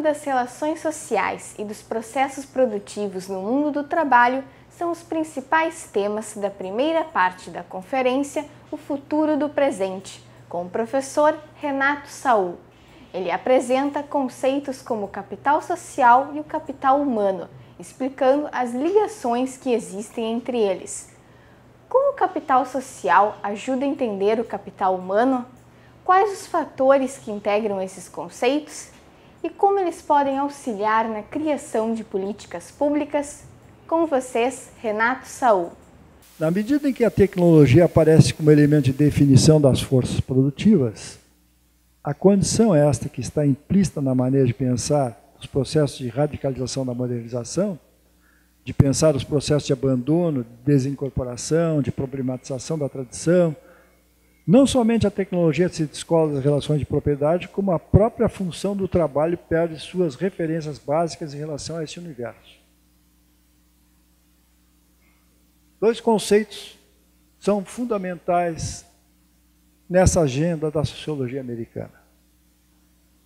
das relações sociais e dos processos produtivos no mundo do trabalho são os principais temas da primeira parte da conferência O Futuro do Presente, com o professor Renato Saul. Ele apresenta conceitos como o capital social e o capital humano, explicando as ligações que existem entre eles. Como o capital social ajuda a entender o capital humano? Quais os fatores que integram esses conceitos? E como eles podem auxiliar na criação de políticas públicas? Com vocês, Renato Saul. Na medida em que a tecnologia aparece como elemento de definição das forças produtivas, a condição é esta que está implícita na maneira de pensar os processos de radicalização da modernização, de pensar os processos de abandono, de desincorporação, de problematização da tradição. Não somente a tecnologia se descola das relações de propriedade, como a própria função do trabalho perde suas referências básicas em relação a esse universo. Dois conceitos são fundamentais nessa agenda da sociologia americana.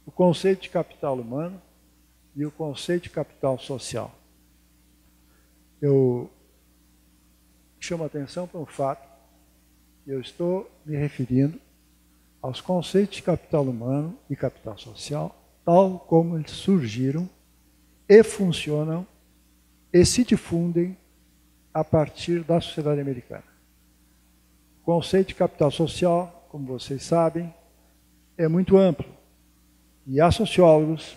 O conceito de capital humano e o conceito de capital social. Eu chamo a atenção para um fato. Eu estou me referindo aos conceitos de capital humano e capital social, tal como eles surgiram e funcionam e se difundem a partir da sociedade americana. O conceito de capital social, como vocês sabem, é muito amplo. E há sociólogos,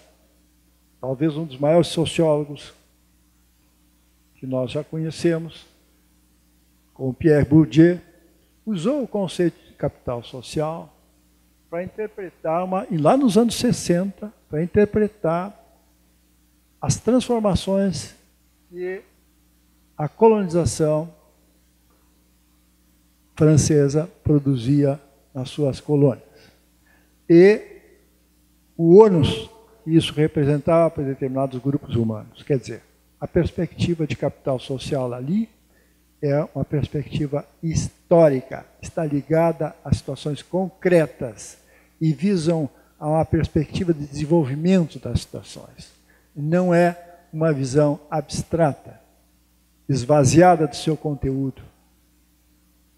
talvez um dos maiores sociólogos que nós já conhecemos, como Pierre Bourdieu, usou o conceito de capital social para interpretar, e lá nos anos 60, para interpretar as transformações que a colonização francesa produzia nas suas colônias. E o ônus que isso representava para determinados grupos humanos. Quer dizer, a perspectiva de capital social ali é uma perspectiva histórica, está ligada a situações concretas e visam a uma perspectiva de desenvolvimento das situações. Não é uma visão abstrata, esvaziada do seu conteúdo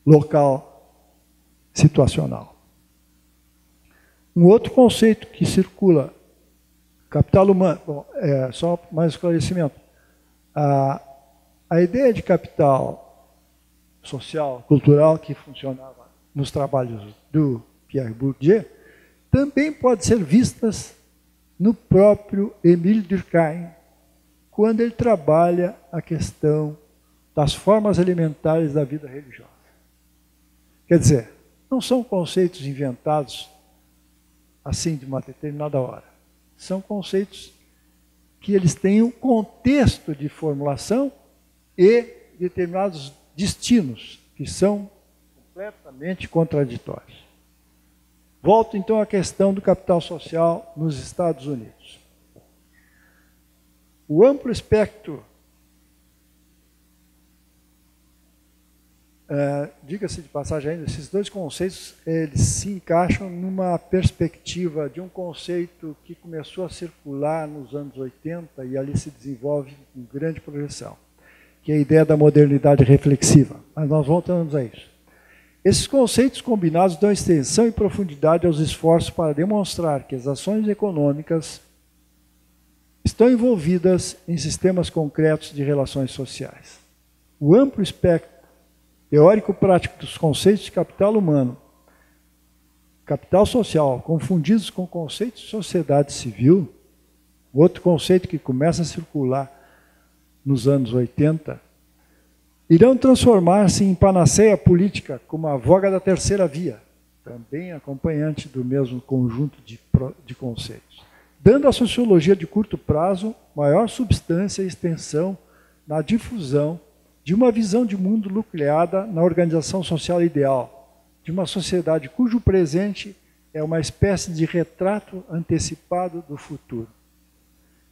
local, situacional. Um outro conceito que circula, capital humano, só mais esclarecimento. A ideia de capital social, cultural, que funcionava nos trabalhos do Pierre Bourdieu, também pode ser vista no próprio Émile Durkheim, quando ele trabalha a questão das formas elementares da vida religiosa. Quer dizer, não são conceitos inventados assim de uma determinada hora. São conceitos que eles têm um contexto de formulação e determinados destinos que são completamente contraditórios. Volto então à questão do capital social nos Estados Unidos. O amplo espectro, diga-se de passagem ainda, esses dois conceitos eles se encaixam numa perspectiva de um conceito que começou a circular nos anos 80 e ali se desenvolve com grande projeção, que é a ideia da modernidade reflexiva. Mas nós voltamos a isso. Esses conceitos combinados dão extensão e profundidade aos esforços para demonstrar que as ações econômicas estão envolvidas em sistemas concretos de relações sociais. O amplo espectro teórico-prático dos conceitos de capital humano, capital social, confundidos com conceitos de sociedade civil, outro conceito que começa a circular nos anos 80, irão transformar-se em panaceia política, como a voga da terceira via, também acompanhante do mesmo conjunto de conceitos, dando à sociologia de curto prazo maior substância e extensão na difusão de uma visão de mundo nucleada na organização social ideal, de uma sociedade cujo presente é uma espécie de retrato antecipado do futuro.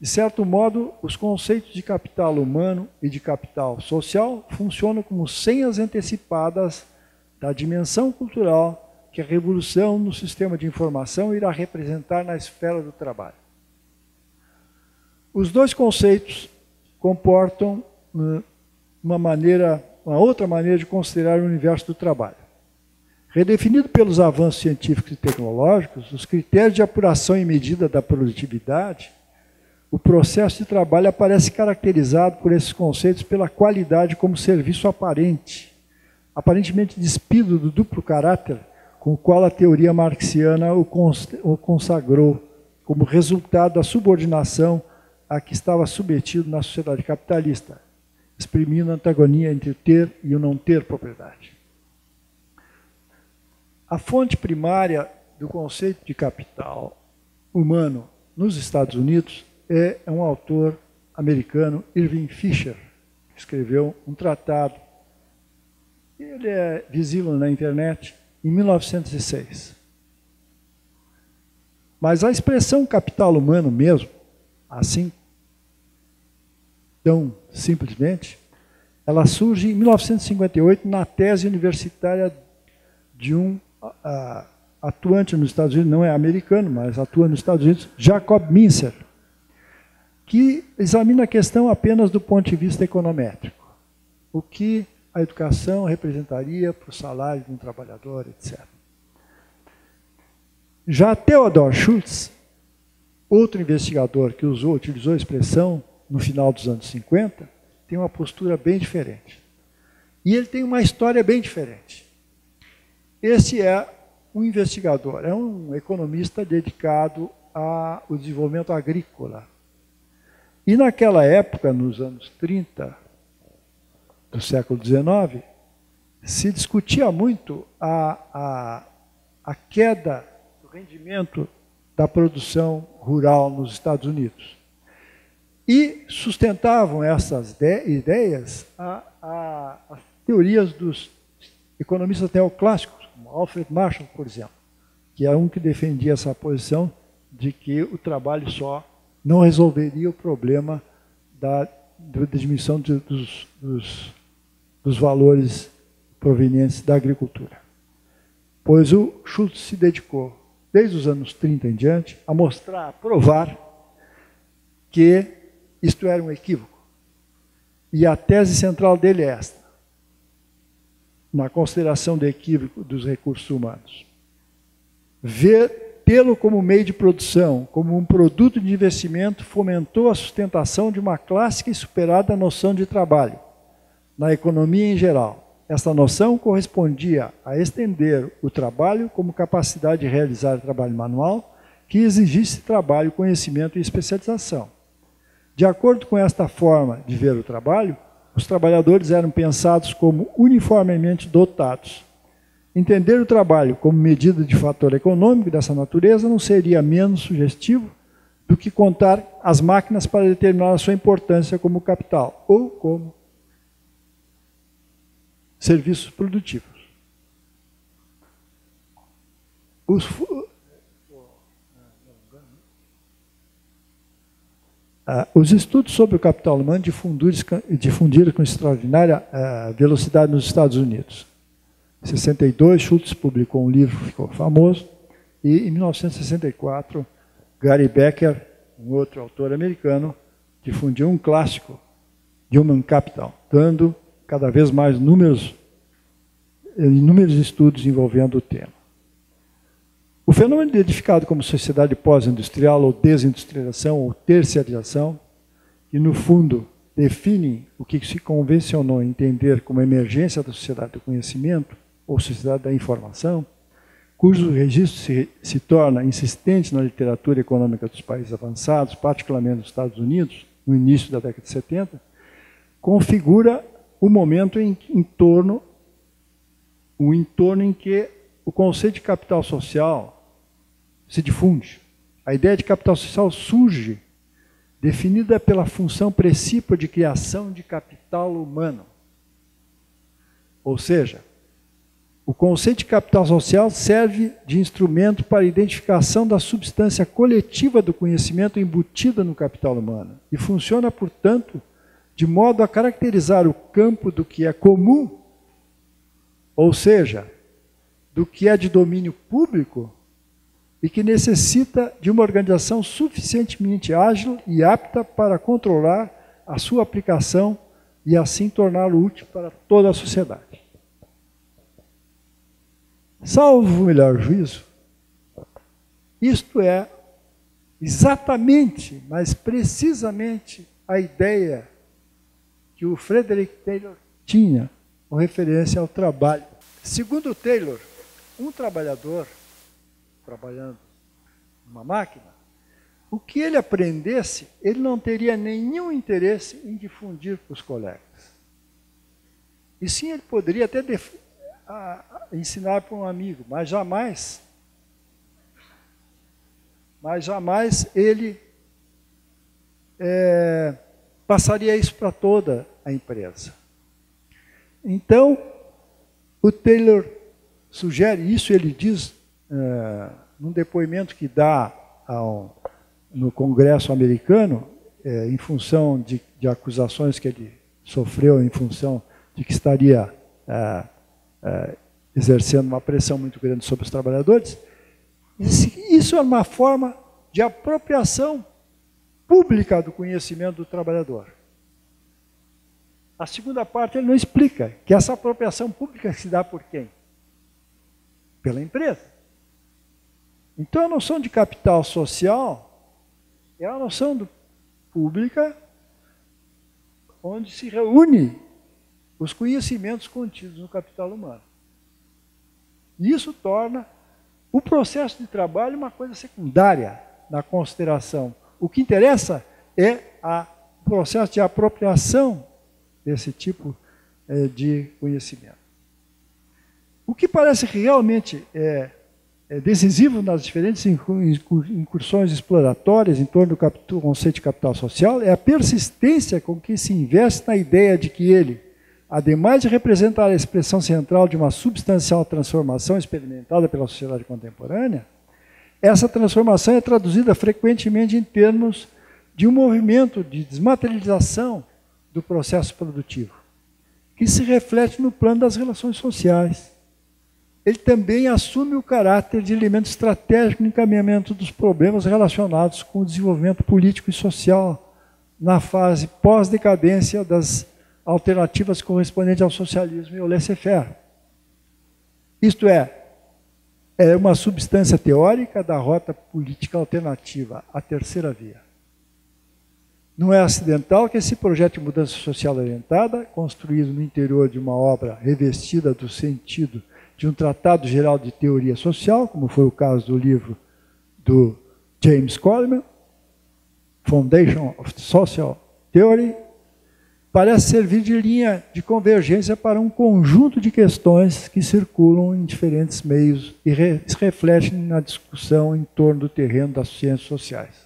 De certo modo, os conceitos de capital humano e de capital social funcionam como senhas antecipadas da dimensão cultural que a revolução no sistema de informação irá representar na esfera do trabalho. Os dois conceitos comportam uma outra maneira de considerar o universo do trabalho. Redefinido pelos avanços científicos e tecnológicos, os critérios de apuração e medida da produtividade, o processo de trabalho aparece caracterizado por esses conceitos pela qualidade como serviço aparentemente despido do duplo caráter com o qual a teoria marxiana o consagrou como resultado da subordinação a que estava submetido na sociedade capitalista, exprimindo a antagonia entre o ter e o não ter propriedade. A fonte primária do conceito de capital humano nos Estados Unidos é um autor americano, Irving Fisher, que escreveu um tratado. Ele é visível na internet em 1906. Mas a expressão capital humano mesmo, assim, tão simplesmente, ela surge em 1958 na tese universitária de um atuante nos Estados Unidos, não é americano, mas atua nos Estados Unidos, Jacob Mincer, que examina a questão apenas do ponto de vista econométrico. O que a educação representaria para o salário de um trabalhador, etc. Já Theodor Schultz, outro investigador que utilizou a expressão no final dos anos 50, tem uma postura bem diferente. E ele tem uma história bem diferente. Esse é um investigador, é um economista dedicado ao desenvolvimento agrícola. E naquela época, nos anos 30 do século XIX, se discutia muito a queda do rendimento da produção rural nos Estados Unidos. E sustentavam essas ideias as teorias dos economistas neoclássicos, como Alfred Marshall, por exemplo, que é um que defendia essa posição de que o trabalho só não resolveria o problema da diminuição dos valores provenientes da agricultura. Pois o Schultz se dedicou, desde os anos 30 em diante, a mostrar, a provar que isto era um equívoco. E a tese central dele é esta, na consideração do equívoco dos recursos humanos. Tê-lo como meio de produção, como um produto de investimento, fomentou a sustentação de uma clássica e superada noção de trabalho, na economia em geral. Esta noção correspondia a estender o trabalho como capacidade de realizar trabalho manual que exigisse trabalho, conhecimento e especialização. De acordo com esta forma de ver o trabalho, os trabalhadores eram pensados como uniformemente dotados. Entender o trabalho como medida de fator econômico dessa natureza não seria menos sugestivo do que contar as máquinas para determinar a sua importância como capital ou como serviços produtivos. Os estudos sobre o capital humano difundiram com extraordinária velocidade nos Estados Unidos. Em 1962, Schultz publicou um livro que ficou famoso, e em 1964, Gary Becker, um outro autor americano, difundiu um clássico, Human Capital, dando cada vez mais inúmeros estudos envolvendo o tema. O fenômeno identificado como sociedade pós-industrial, ou desindustrialização, ou terciarização, que no fundo define o que se convencionou entender como emergência da sociedade do conhecimento, ou sociedade da informação, cujo registro se torna insistente na literatura econômica dos países avançados, particularmente nos Estados Unidos, no início da década de 70, configura o momento em torno em que o conceito de capital social se difunde. A ideia de capital social surge definida pela função precípua de criação de capital humano. Ou seja, o conceito de capital social serve de instrumento para a identificação da substância coletiva do conhecimento embutida no capital humano e funciona, portanto, de modo a caracterizar o campo do que é comum, ou seja, do que é de domínio público, e que necessita de uma organização suficientemente ágil e apta para controlar a sua aplicação e assim torná-lo útil para toda a sociedade. Salvo o melhor juízo, isto é exatamente, mas precisamente a ideia que o Frederick Taylor tinha com referência ao trabalho. Segundo Taylor, um trabalhador trabalhando numa máquina, o que ele aprendesse, ele não teria nenhum interesse em difundir para os colegas. E sim, ele poderia até ensinar para um amigo, mas jamais ele passaria isso para toda a empresa. Então, o Taylor sugere isso, ele diz num depoimento que dá no Congresso americano, em função de acusações que ele sofreu, em função de que estaria exercendo uma pressão muito grande sobre os trabalhadores. Isso é uma forma de apropriação pública do conhecimento do trabalhador. A segunda parte ele não explica, que essa apropriação pública se dá por quem? Pela empresa. Então a noção de capital social é a noção pública onde se reúne os conhecimentos contidos no capital humano. E isso torna o processo de trabalho uma coisa secundária na consideração. O que interessa é o processo de apropriação desse tipo de conhecimento. O que parece realmente decisivo nas diferentes incursões exploratórias em torno do conceito de capital social é a persistência com que se investe na ideia de que ele, ademais de representar a expressão central de uma substancial transformação experimentada pela sociedade contemporânea, essa transformação é traduzida frequentemente em termos de um movimento de desmaterialização do processo produtivo, que se reflete no plano das relações sociais. Ele também assume o caráter de elemento estratégico no encaminhamento dos problemas relacionados com o desenvolvimento político e social na fase pós-decadência das alternativas correspondentes ao socialismo e ao laissez-faire. Isto é uma substância teórica da rota política alternativa, a terceira via. Não é acidental que esse projeto de mudança social orientada, construído no interior de uma obra revestida do sentido de um tratado geral de teoria social, como foi o caso do livro do James Coleman, Foundation of Social Theory, parece servir de linha de convergência para um conjunto de questões que circulam em diferentes meios e se refletem na discussão em torno do terreno das ciências sociais.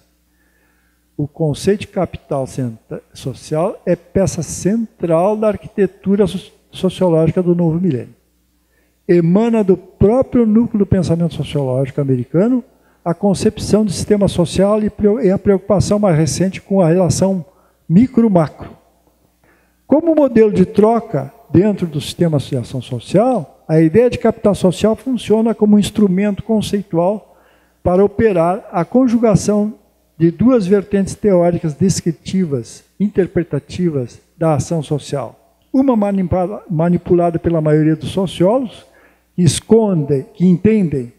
O conceito de capital social é peça central da arquitetura sociológica do novo milênio. Emana do próprio núcleo do pensamento sociológico americano a concepção do sistema social e a preocupação mais recente com a relação micro-macro. Como modelo de troca dentro do sistema de ação social, a ideia de capital social funciona como um instrumento conceitual para operar a conjugação de duas vertentes teóricas descritivas, interpretativas da ação social. Uma manipulada pela maioria dos sociólogos, que entendem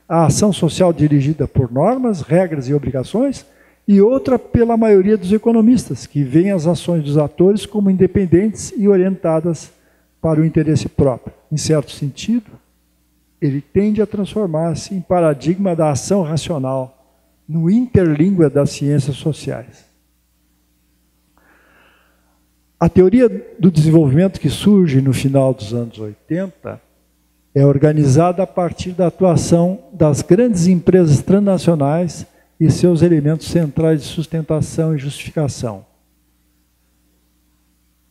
a ação social dirigida por normas, regras e obrigações, e outra pela maioria dos economistas, que veem as ações dos atores como independentes e orientadas para o interesse próprio. Em certo sentido, ele tende a transformar-se em paradigma da ação racional, no interlíngua das ciências sociais. A teoria do desenvolvimento que surge no final dos anos 80 é organizada a partir da atuação das grandes empresas transnacionais e seus elementos centrais de sustentação e justificação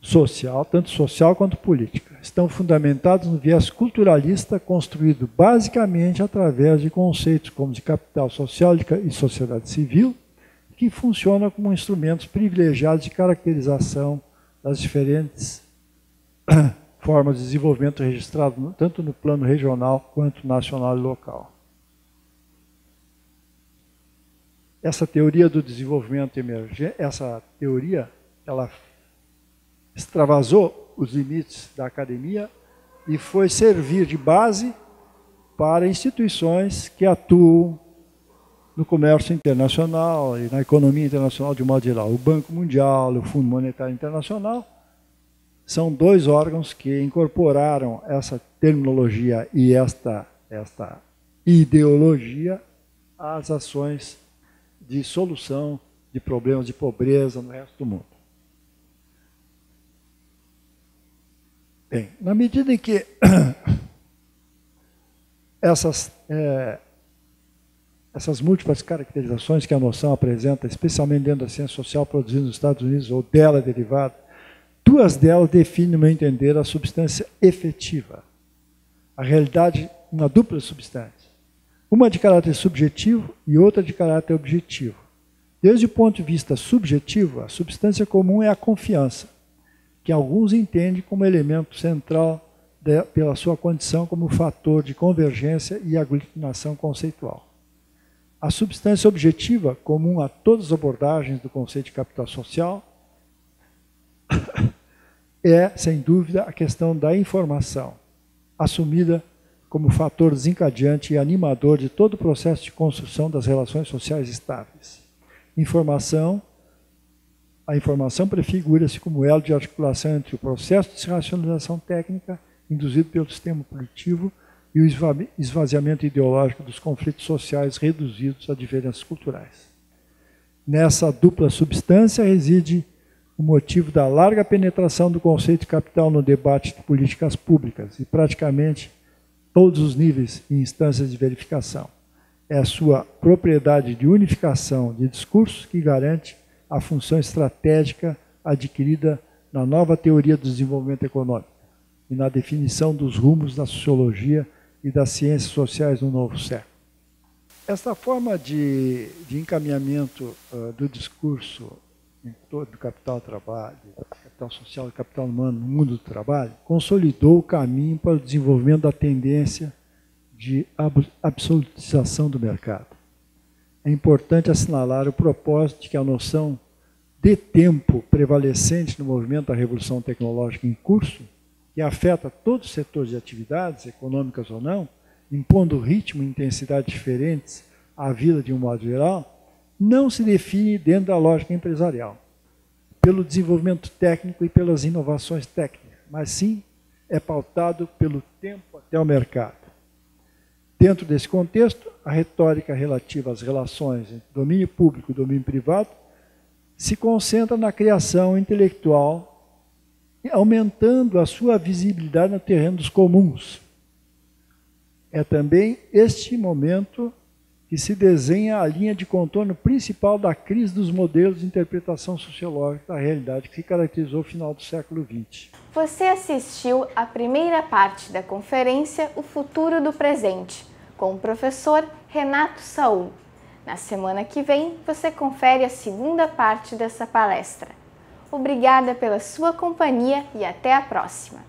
social, tanto social quanto política. Estão fundamentados no viés culturalista construído basicamente através de conceitos como de capital social e sociedade civil, que funcionam como instrumentos privilegiados de caracterização das diferentes formas de desenvolvimento registrado tanto no plano regional quanto nacional e local. essa teoria do desenvolvimento emergente, essa teoria, ela extravasou os limites da academia e foi servir de base para instituições que atuam no comércio internacional e na economia internacional de modo geral. O Banco Mundial, o Fundo Monetário Internacional, são dois órgãos que incorporaram essa terminologia e esta ideologia às ações de solução de problemas de pobreza no resto do mundo. Bem, na medida em que essas múltiplas caracterizações que a noção apresenta, especialmente dentro da ciência social produzida nos Estados Unidos ou dela derivada, duas delas definem, no meu entender, a substância efetiva. A realidade, uma dupla substância. Uma de caráter subjetivo e outra de caráter objetivo. Desde o ponto de vista subjetivo, a substância comum é a confiança, que alguns entendem como elemento central pela sua condição como fator de convergência e aglutinação conceitual. A substância objetiva, comum a todas as abordagens do conceito de capital social, é, sem dúvida, a questão da informação, assumida como fator desencadeante e animador de todo o processo de construção das relações sociais estáveis. A informação prefigura-se como elo de articulação entre o processo de racionalização técnica induzido pelo sistema produtivo e o esvaziamento ideológico dos conflitos sociais reduzidos a diferenças culturais. Nessa dupla substância reside o motivo da larga penetração do conceito de capital no debate de políticas públicas e praticamente todos os níveis e instâncias de verificação. É a sua propriedade de unificação de discursos que garante a função estratégica adquirida na nova teoria do desenvolvimento econômico e na definição dos rumos da sociologia e das ciências sociais no novo século. Esta forma de encaminhamento do discurso em torno do capital trabalho, capital social e capital humano no mundo do trabalho, consolidou o caminho para o desenvolvimento da tendência de absolutização do mercado. É importante assinalar o propósito de que a noção de tempo prevalecente no movimento da revolução tecnológica em curso, que afeta todos os setores de atividades, econômicas ou não, impondo ritmo e intensidade diferentes à vida de um modo geral, não se define dentro da lógica empresarial, pelo desenvolvimento técnico e pelas inovações técnicas, mas sim é pautado pelo tempo até o mercado. Dentro desse contexto, a retórica relativa às relações entre domínio público e domínio privado se concentra na criação intelectual, aumentando a sua visibilidade no terreno dos comuns. É também este momento que se desenha a linha de contorno principal da crise dos modelos de interpretação sociológica da realidade que se caracterizou no final do século XX. Você assistiu à primeira parte da conferência O Futuro do Presente, com o professor Renato Saul. Na semana que vem, você confere a segunda parte dessa palestra. Obrigada pela sua companhia e até a próxima.